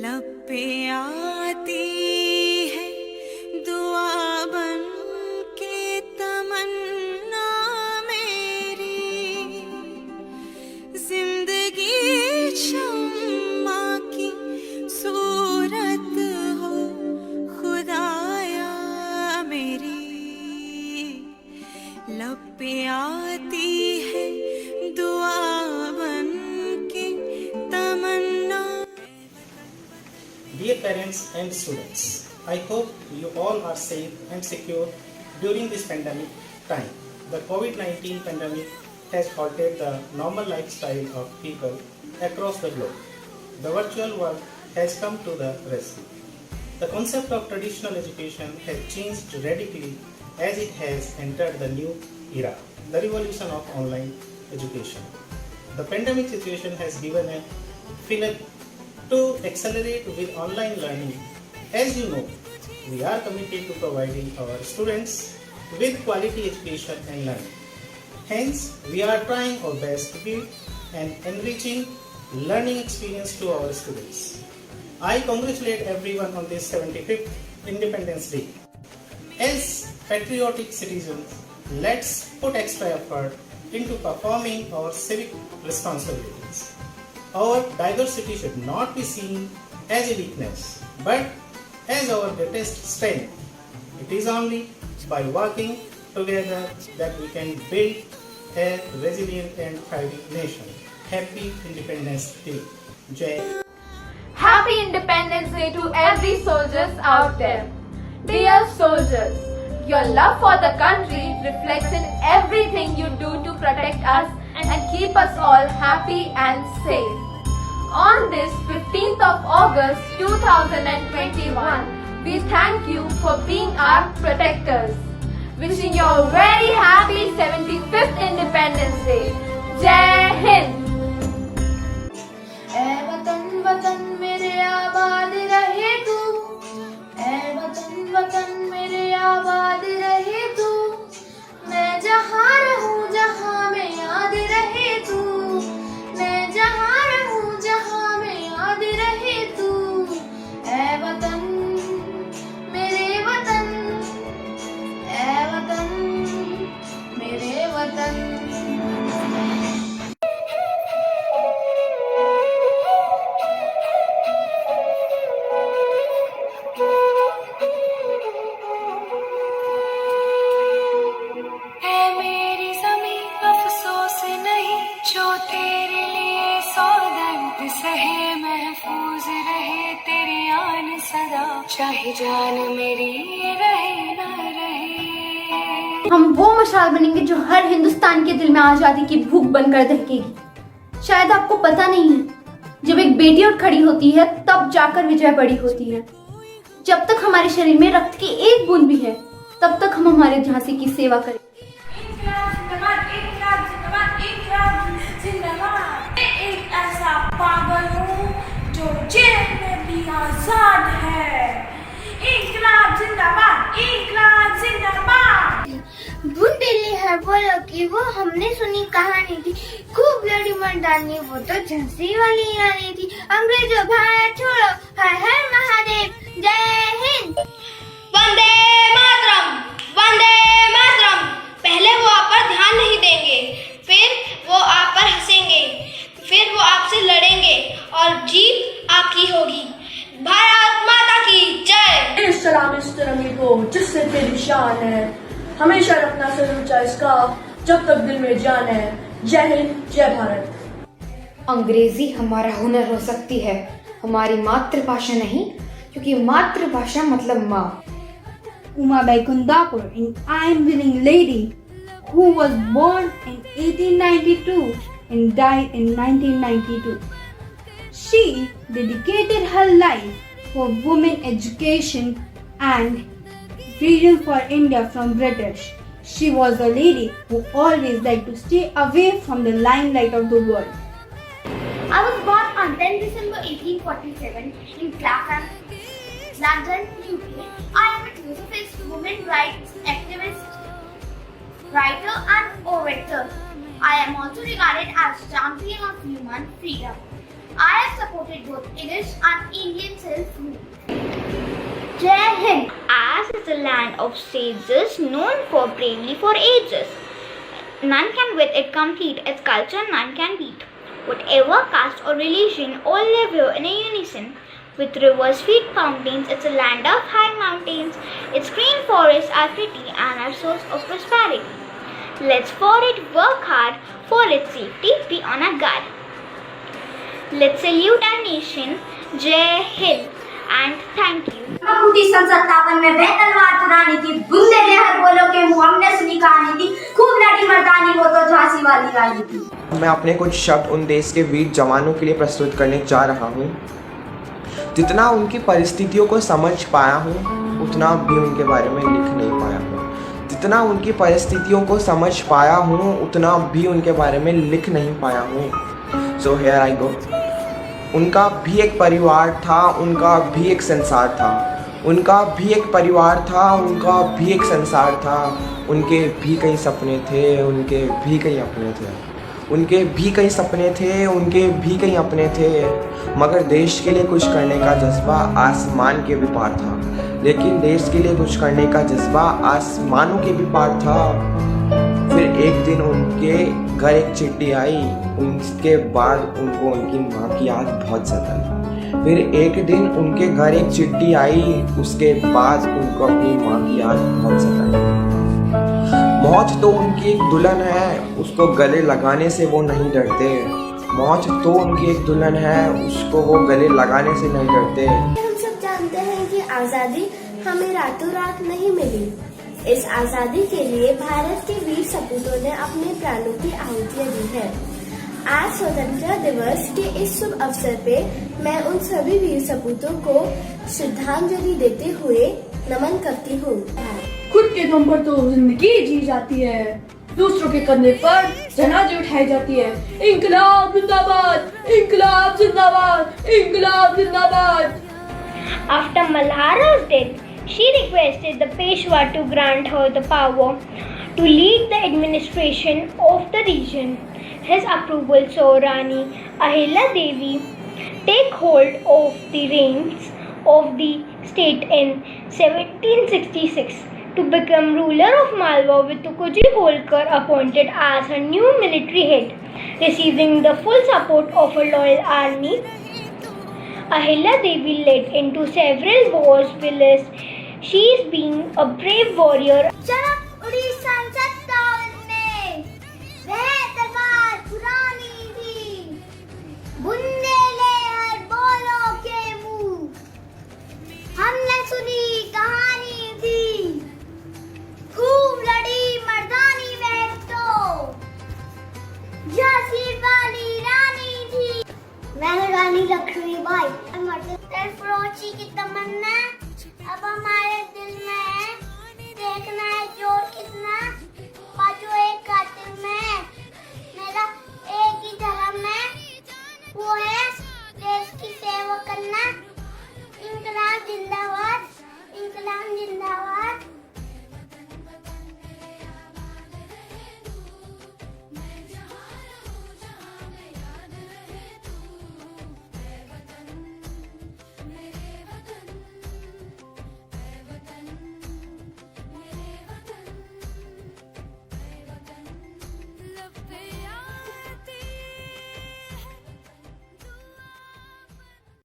लब पे आती है दुआ बन के तमन्ना मेरी, जिंदगी शम्मा की सूरत हो खुदाया मेरी। लब पे आती है दुआ बन के तमन्ना। Dear parents and students, I hope you all are safe and secure during this pandemic time. The COVID-19 pandemic has halted the normal lifestyle of people across the globe. The virtual world has come to the rescue. The concept of traditional education has changed radically as it has entered the new era, the revolution of online education. The pandemic situation has given a fillip to accelerate with online learning. As you know, we are committed to providing our students with quality education and learning. Hence, we are trying our best to give an enriching learning experience to our students. I congratulate everyone on this 75th Independence Day. As patriotic citizens, let's put extra effort into performing our civic responsibilities. Our diversity should not be seen as a weakness, but as our greatest strength. It is only by working together that we can build a resilient and thriving nation. Happy Independence Day. Jai. Happy Independence Day to every soldiers out there. Dear soldiers, your love for the country reflects in everything you do to protect us and keep us all happy and safe. On this 15th of August 2021, we thank you for being our protectors. Wishing you a very happy 75th Independence Day. Jai Hind! ऐ वतन वतन मेरे आबाद रहे तू, ऐ वतन वतन मेरे आबाद रहे तू, मैं जहाँ रहूँ जहाँ में याद रहे तू, मैं जहाँ रहूँ जहाँ में याद रहे तू। ऐ वतन मेरे वतन, ऐ वतन मेरे वतन। जो तेरे लिए सौ दर्द सहे, महफूज रहे तेरी आन सदा, चाहे जान मेरी रहे ना रहे। हम वो मशाल बनेंगे जो हर हिंदुस्तान के दिल में आजादी की भूख बनकर दहकेगी। शायद आपको पता नहीं है, जब एक बेटी उठ खड़ी होती है तब जाकर विजय बड़ी होती है। जब तक हमारे शरीर में रक्त की एक बूंद भी है, तब तक हम हमारे झांसी की सेवा करें। एक ऐसा पागल हूँ जो जेल में भी आजाद है। इंकलाब जिंदाबाद, इंकलाब जिंदाबाद। बुंदेली है बोलो कि वो हमने सुनी कहानी थी, खूब लड़ी मर्दानी वो तो झांसी वाली रानी थी। अंग्रेजों भारत छोड़ो, हर हर महादेव, जय हिंद। वंदे मातरम, वंदे मातरम। पहले वो आप पर ध्यान नहीं देंगे, फिर वो आप पर हंसेंगे, फिर वो आपसे लड़ेंगे और जीत आपकी होगी। भारत माता की जय। इस सलाम इस तिरंगे को जिससे तेरी शान है, हमेशा रखना सिर ऊंचा इसका जब तक दिल में जान है। जय हिंद, जय भारत। अंग्रेजी हमारा हुनर हो सकती है, हमारी मातृभाषा नहीं, क्योंकि मातृभाषा मतलब माँ। Umabai Kundapur, an iron-winning lady who was born in 1892 and died in 1992. She dedicated her life for women education and freedom for India from British. She was a lady who always liked to stay away from the limelight of the world. I was born on 10 December 1847 in Clapham, London, UK. I am a pacifist, women rights activist, writer and orator. I am also regarded as champion of human freedom. I have supported both Irish and Indian self-rule. Jai Hind. As is a land of sages known for bravely for ages. None can with it compete, its culture none can beat. Whatever caste or religion, all live here in a unison. With rivers, sweet fountains, it's a land of high mountains. Its green forests are pretty and are source of prosperity. Let's for it work hard, for its safety be on our guard. Let's salute our nation, Jai Hind, and thank you. 1957 में वह तलवार पुरानी थी, बुंदे लहर बोलो के मुँह हमने सुनी कहानी थी, खूब लड़ी मर्दानी वो तो झांसी वाली रानी थी। मैं अपने कुछ शब्द उन देश के वीर जवानों के लिए प्रस्तुत करने जा रहा हूँ। जितना उनकी परिस्थितियों को समझ पाया हूँ, उतना भी उनके बारे में लिख नहीं पाया हूँ। जितना उनकी परिस्थितियों को समझ पाया हूँ, उतना भी उनके बारे में लिख नहीं पाया हूँ। So here I go. उनका भी एक परिवार था, उनका भी एक संसार था। उनका भी एक परिवार था, उनका भी एक संसार था। उनके भी कई सपने थे, उनके भी कई अपने थे। उनके भी कई सपने थे, उनके भी कई अपने थे। मगर देश के लिए कुछ करने का जज्बा आसमान के भी पार था। लेकिन देश के लिए कुछ करने का जज्बा आसमानों के भी पार था। फिर एक दिन उनके घर एक चिट्ठी आई, उसके बाद उनको उनकी माँ की याद बहुत सताई। फिर एक दिन उनके घर एक चिट्ठी आई, उसके बाद उनको अपनी माँ की याद बहुत सताई। मौत तो उनकी एक दुल्हन है, उसको गले लगाने से वो नहीं डरते। मौत तो उनकी एक दुल्हन है, उसको वो गले लगाने से नहीं डरते। हम सब जानते हैं कि आज़ादी हमें रातों रात नहीं मिली। इस आज़ादी के लिए भारत के वीर सपूतों ने अपने प्राणों की आहुतियाँ दी है। आज स्वतंत्रता दिवस के इस शुभ अवसर पे मैं उन सभी वीर सपूतों को श्रद्धांजलि देते हुए नमन करती हूँ। खुद के दम पर तो जिंदगी जी जाती है, दूसरों के कंधे पर जनाजे उठाई जाती है। इंकलाब जिंदाबाद, इंकलाब जिंदाबाद, इंकलाब जिंदाबाद। After Malhara's death, she requested the Peshwa to grant her the power to lead the administration of the region. His approval saw Rani Ahilya Devi take hold of the reins of the state in 1766 to become ruler of Malwa, with Tukoji Holkar appointed as her new military head. Receiving the full support of a loyal army, Ahilya Devi led into several wars, whilst she is being a brave warrior. चलो उड़ीसा